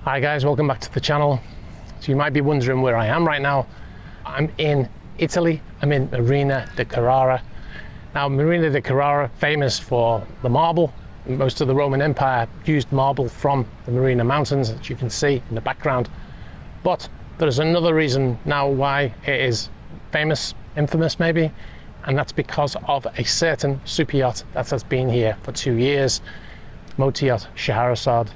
Hi guys, welcome back to the channel. So you might be wondering where I am right now. I'm in Italy. I'm in Marina di Carrara. Now Marina di Carrara, famous for the marble. Most of the Roman Empire used marble from the Marina Mountains, as you can see in the background. But there's another reason now why it is famous, infamous maybe, and that's because of a certain super yacht that has been here for 2 years, Yacht Scheherazade.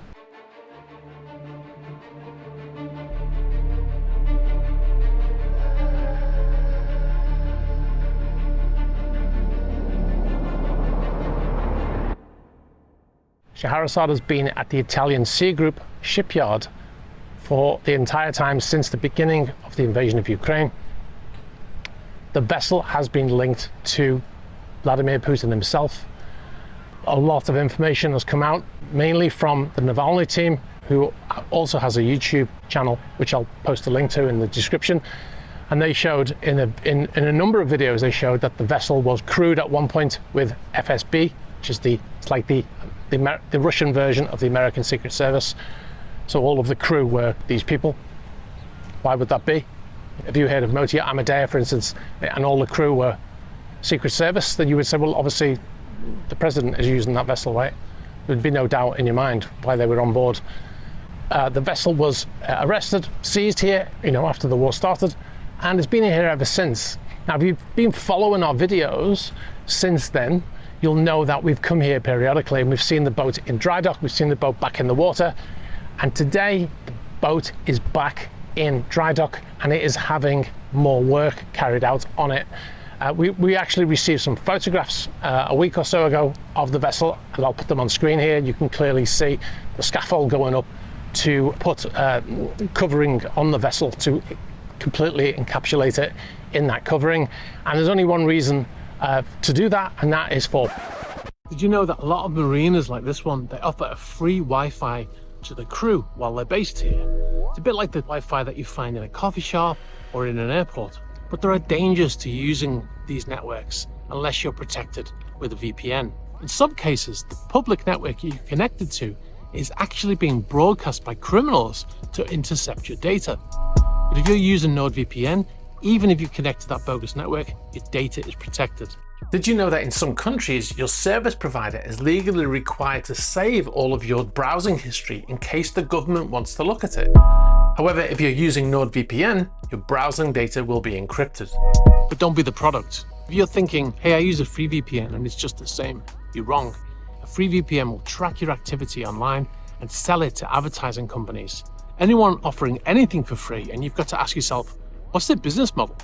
Scheherazade has been at the Italian Sea Group shipyard for the entire time since the beginning of the invasion of Ukraine. The vessel has been linked to Vladimir Putin himself. A lot of information has come out, mainly from the Navalny team, who also has a YouTube channel, which I'll post a link to in the description. And they showed in a number of videos, they showed that the vessel was crewed at one point with FSB, which is the Russian version of the American Secret Service. So all of the crew were these people. Why would that be? If you heard of Yacht Amadea, for instance, and all the crew were Secret Service, then you would say, well, obviously the president is using that vessel, right? There'd be no doubt in your mind why they were on board. The vessel was arrested, seized here, after the war started, and it's been here ever since. Now, if you've been following our videos since then, you'll know that we've come here periodically and we've seen the boat in dry dock, we've seen the boat back in the water, and today the boat is back in dry dock and it is having more work carried out on it. We actually received some photographs a week or so ago of the vessel, and I'll put them on screen here. You can clearly see the scaffold going up to put covering on the vessel to completely encapsulate it in that covering. And there's only one reason to do that, and that is for... Did you know that a lot of marinas like this one, they offer a free Wi-Fi to the crew while they're based here? It's a bit like the Wi-Fi that you find in a coffee shop or in an airport. But there are dangers to using these networks unless you're protected with a VPN. In some cases, the public network you're connected to is actually being broadcast by criminals to intercept your data. But if you're using NordVPN, even if you connect to that bogus network, your data is protected. Did you know that in some countries, your service provider is legally required to save all of your browsing history in case the government wants to look at it? However, if you're using NordVPN, your browsing data will be encrypted. But don't be the product. If you're thinking, hey, I use a free VPN and it's just the same, you're wrong. A free VPN will track your activity online and sell it to advertising companies. Anyone offering anything for free, and you've got to ask yourself, what's their business model?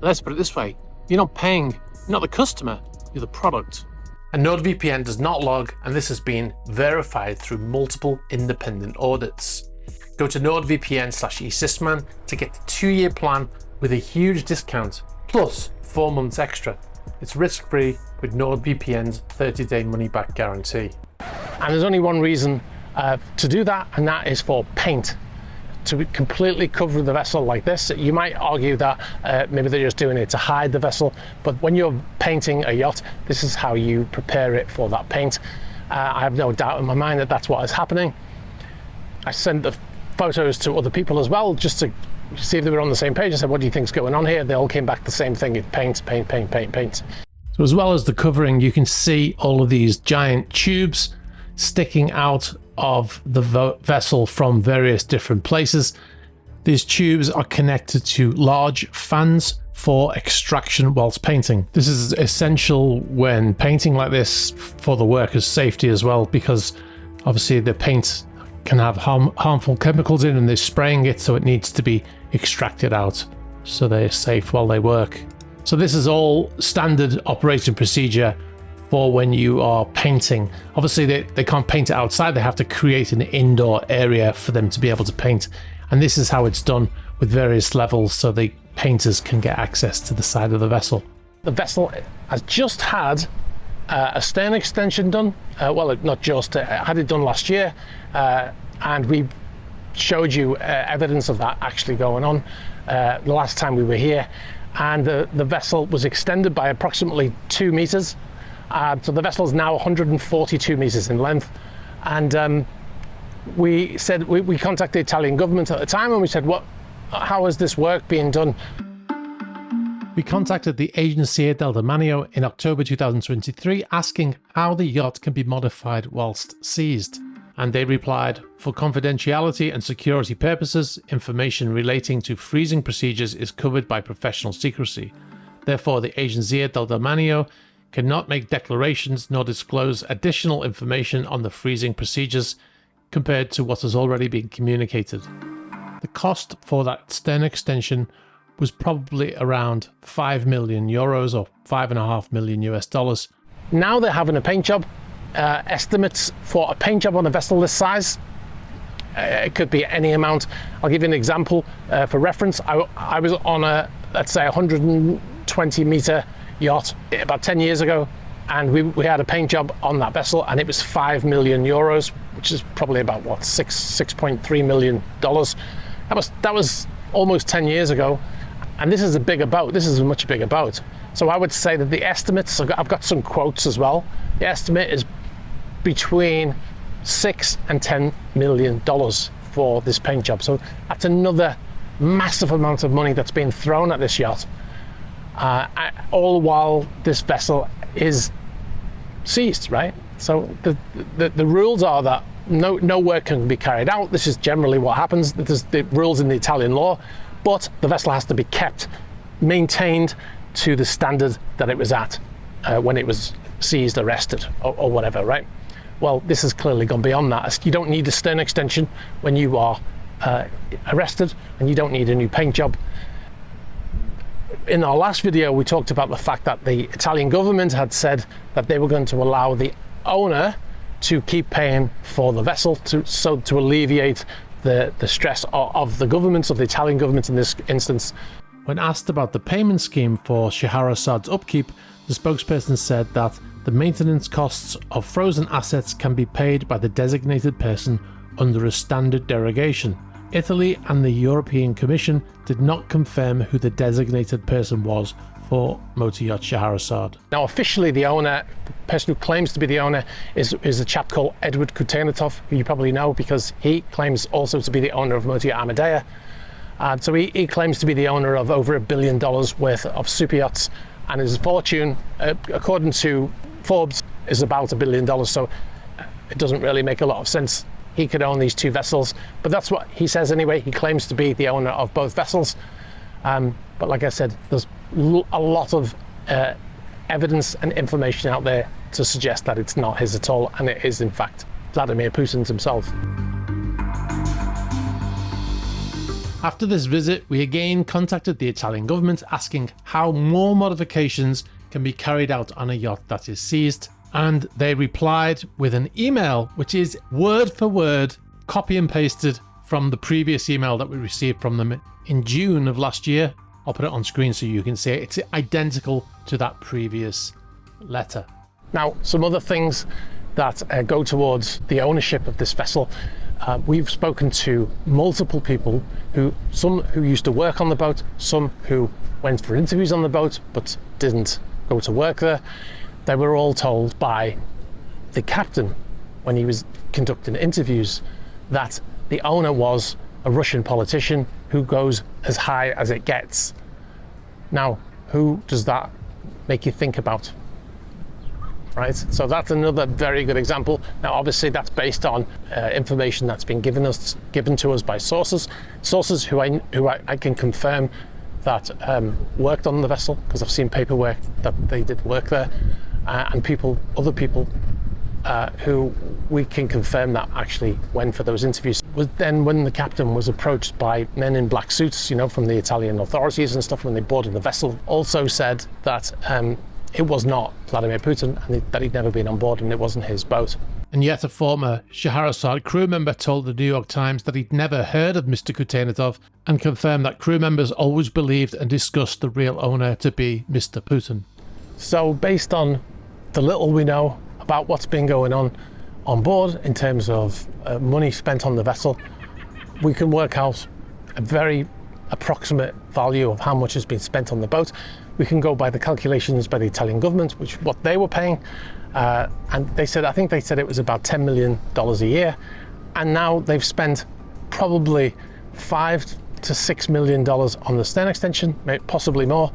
Let's put it this way, you're not paying, you're not the customer, you're the product. And NordVPN does not log, and this has been verified through multiple independent audits. Go to nordvpn/eSysman to get the 2-year plan with a huge discount, plus 4 months extra. It's risk-free with NordVPN's 30-day money-back guarantee. And there's only one reason to do that, and that is for paint. To completely cover the vessel like this. You might argue that maybe they're just doing it to hide the vessel, but when you're painting a yacht, this is how you prepare it for that paint. I have no doubt in my mind that that's what is happening. I sent the photos to other people as well, just to see if they were on the same page. I said, what do you think's going on here? They all came back the same thing: it's paint, paint, paint, paint, paint. So as well as the covering, you can see all of these giant tubes sticking out of the vessel from various different places. These tubes are connected to large fans for extraction whilst painting. This is essential when painting like this for the workers' safety as well, because obviously the paint can have harmful chemicals in and they're spraying it, so it needs to be extracted out so they're safe while they work. So this is all standard operating procedure for when you are painting. Obviously they can't paint it outside, they have to create an indoor area for them to be able to paint, and this is how it's done with various levels so the painters can get access to the side of the vessel. The vessel has just had a stern extension done. Well, not just, I had it done last year, and we showed you evidence of that actually going on the last time we were here, and the vessel was extended by approximately 2 meters. So the vessel is now 142 meters in length, and we said, we contacted the Italian government at the time and we said, how is this work being done? We contacted the agency del Demanio in October 2023 asking how the yacht can be modified whilst seized. And they replied, for confidentiality and security purposes, information relating to freezing procedures is covered by professional secrecy. Therefore, the Agenzia del Demanio cannot make declarations nor disclose additional information on the freezing procedures compared to what has already been communicated. The cost for that stern extension was probably around 5 million euros or $5.5 million US. Now they're having a paint job. Estimates for a paint job on a vessel this size, it could be any amount. I'll give you an example for reference. I was on a, let's say, 120 meter yacht about 10 years ago, and we had a paint job on that vessel, and it was 5 million euros, which is probably about what, $6.3 million. That was almost 10 years ago. And this is a bigger boat. This is a much bigger boat. So I would say that the estimates, I've got some quotes as well. The estimate is between $6 and $10 million for this paint job. So that's another massive amount of money that's being thrown at this yacht, all while this vessel is seized, right? So the rules are that no work can be carried out. This is generally what happens. There's the rules in the Italian law. But the vessel has to be kept, maintained to the standard that it was at when it was seized, arrested, or whatever, right? Well, this has clearly gone beyond that. You don't need a stern extension when you are arrested, and you don't need a new paint job. In our last video, we talked about the fact that the Italian government had said that they were going to allow the owner to keep paying for the vessel to alleviate the stress of the government, of the Italian government in this instance. When asked about the payment scheme for Scheherazade's upkeep, the spokesperson said that the maintenance costs of frozen assets can be paid by the designated person under a standard derogation. Italy and the European Commission did not confirm who the designated person was for Motor Yacht Scheherazade. Now officially the owner, the person who claims to be the owner, is a chap called Edward Kutenatov, who you probably know because he claims also to be the owner of Motor Yacht Amadea. So he claims to be the owner of over $1 billion worth of superyachts, and his fortune, according to Forbes, is about $1 billion. So it doesn't really make a lot of sense. He could own these two vessels, but that's what he says anyway. He claims to be the owner of both vessels. But like I said, there's a lot of evidence and information out there to suggest that it's not his at all, and it is in fact Vladimir Putin's himself. After this visit, we again contacted the Italian government asking how more modifications can be carried out on a yacht that is seized, and they replied with an email which is word for word copy and pasted from the previous email that we received from them in June of last year. I'll put it on screen so you can see it. It's identical to that previous letter. Now, some other things that go towards the ownership of this vessel. We've spoken to multiple people, some who used to work on the boat, some who went for interviews on the boat but didn't go to work there. They were all told by the captain when he was conducting interviews that the owner was a Russian politician who goes as high as it gets. Now, who does that make you think about? Right, so that's another very good example. Now, obviously, that's based on information that's been given to us by sources who I can confirm that worked on the vessel, because I've seen paperwork that they did work there, and other people who we can confirm that actually went for those interviews. Then when the captain was approached by men in black suits, from the Italian authorities and stuff when they boarded the vessel, also said that it was not Vladimir Putin, and that he'd never been on board and it wasn't his boat. And yet a former Scheherazade crew member told the New York Times that he'd never heard of Mr. Kutenatov, and confirmed that crew members always believed and discussed the real owner to be Mr. Putin. So based on the little we know about what's been going on board in terms of money spent on the vessel, we can work out a very approximate value of how much has been spent on the boat. We can go by the calculations by the Italian government, what they were paying, and I think they said it was about $10 million a year. and now they've spent probably $5 to $6 million on the stern extension, possibly more,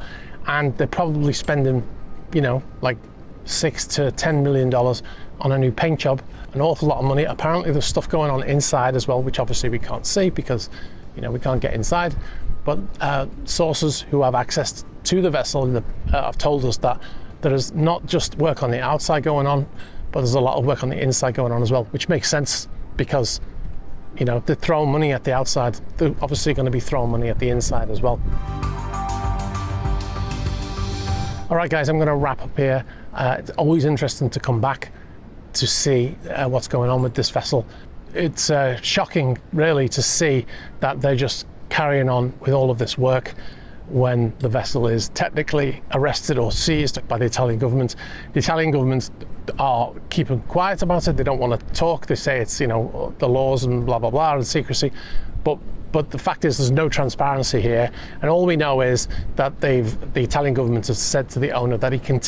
and they're probably spending, you know, like $6 to $10 million on a new paint job. An awful lot of money. Apparently there's stuff going on inside as well, which obviously we can't see because, you know, we can't get inside. But sources who have access to the vessel have told us that there is not just work on the outside going on, but there's a lot of work on the inside going on as well, which makes sense because, you know, they're throwing money at the outside. They're obviously going to be throwing money at the inside as well. All right, guys, I'm going to wrap up here. It's always interesting to come back to see what's going on with this vessel. It's shocking, really, to see that they're just carrying on with all of this work when the vessel is technically arrested or seized by the Italian government. The Italian government are keeping quiet about it. They don't want to talk. They say it's, you know, the laws and blah, blah, blah, and secrecy. But the fact is there's no transparency here. And all we know is that the Italian government has said to the owner that he can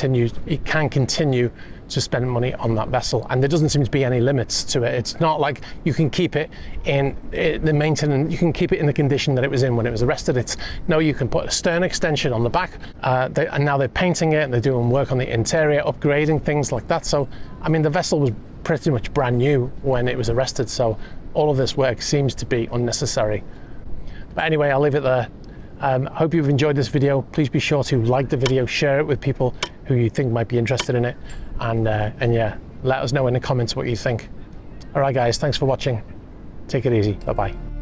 continue to spend money on that vessel. And there doesn't seem to be any limits to it. It's not like you can keep it in the maintenance, you can keep it in the condition that it was in when it was arrested. It's no, you can put a stern extension on the back, and now they're painting it and they're doing work on the interior, upgrading things like that. So, I mean, the vessel was pretty much brand new when it was arrested. So all of this work seems to be unnecessary. But anyway, I'll leave it there. Hope you've enjoyed this video. Please be sure to like the video, share it with people who you think might be interested in it, and yeah, let us know in the comments what you think. All right, guys, thanks for watching. Take it easy. Bye-bye.